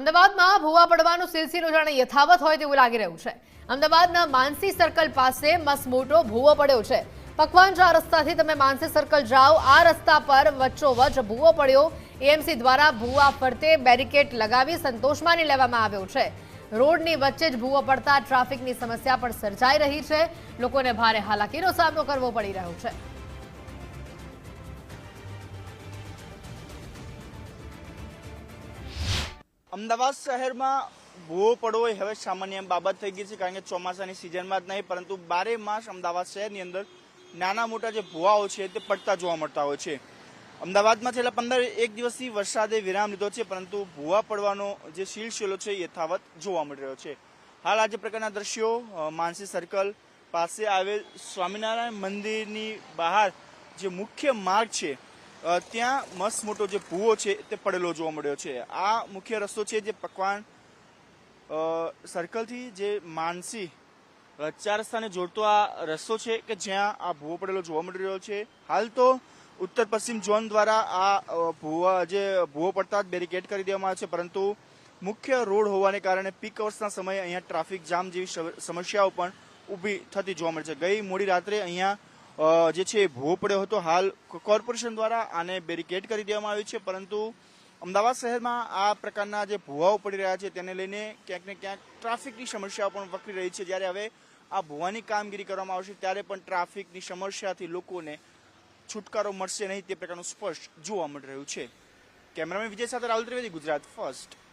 અમદાવાદમાં ભૂવા પડવાનો સિલસિલો જાણે યથાવત હોય તેવું લાગી રહ્યું છે। અમદાવાદના માનસી સર્કલ પાસે મસમોટો ભૂવો પડ્યો છે। પકવાનજા રસ્તાથી તમે માનસી સર્કલ જાઓ, આ રસ્તા પર વચ્ચોવચ ભૂવો પડ્યો। એએમસી દ્વારા ભૂવા ફરતે બેરિકેડ લગાવી સંતોષ માની લેવામાં આવ્યો છે। રોડની વચ્ચે જ ભૂવો પડતા ટ્રાફિકની સમસ્યા પણ સર્જાઈ રહી છે। લોકોને ભારે હાલાકીનો સામનો કરવો પડી રહ્યો છે। અમદાવાદ શહેરમાં ભૂવો પડવો એ હવે સામાન્ય બાબત થઈ ગઈ છે, કારણ કે ચોમાસાની સિઝનમાં જ નહીં પરંતુ બારે માસ અમદાવાદ શહેરની અંદર નાના મોટા જે ભૂવાઓ છે તે પડતા જોવા મળતા હોય છે। અમદાવાદમાં છેલ્લા 15 દિવસથી વરસાદે વિરામ લીધો છે, પરંતુ ભૂવા પડવાનો જે સિલસિલો છે યથાવત જોવા મળી રહ્યો છે। હાલ આ જે પ્રકારના દ્રશ્યો માનસી સર્કલ પાસે આવેલ સ્વામિનારાયણ મંદિરની બહાર જે મુખ્ય માર્ગ છે ત્યાં મસ્ત મોટો જે ભૂવો છે તે પડેલો જોવા મળ્યો છે। આ મુખ્ય રસ્તો છે જે પકવાન સર્કલથી જે માનસી 4 રસ્તાને જોડતો આ રસ્તો છે કે જ્યાં આ ભૂવો પડેલો જોવા મળી રહ્યો છે। હાલ તો ઉત્તર પશ્ચિમ ઝોન દ્વારા આ ભૂવો પડતા જ બેરિકેડ કરી દેવામાં આવે છે, પરંતુ મુખ્ય રોડ હોવાને કારણે પીક અવર્સના સમયે અહીંયા ટ્રાફિક જામ જેવી સમસ્યાઓ પણ ઊભી થતી જોવા મળે છે। ગઈ મોડી રાત્રે અહીંયા જે છે ભૂવો પડ્યો હતો। હાલ કોર્પોરેશન દ્વારા આને બેરિકેડ કરી દેવામાં આવ્યું છે, પરંતુ અમદાવાદ શહેરમાં આ પ્રકારના જે ભૂવાઓ પડી રહ્યા છે તેને લઈને ક્યાંક ને ક્યાંક ટ્રાફિકની સમસ્યાઓ પણ વકરી રહી છે। જ્યારે હવે આ ભૂવાની કામગીરી કરવામાં આવશે ત્યારે પણ ટ્રાફિકની સમસ્યાથી લોકોને છુટકારો મળશે નહીં તે પ્રકારનું સ્પષ્ટ જોવા મળી રહ્યું છે। કેમેરામેન વિજય સાથે રાહુલ ત્રિવેદી, ગુજરાત ફર્સ્ટ।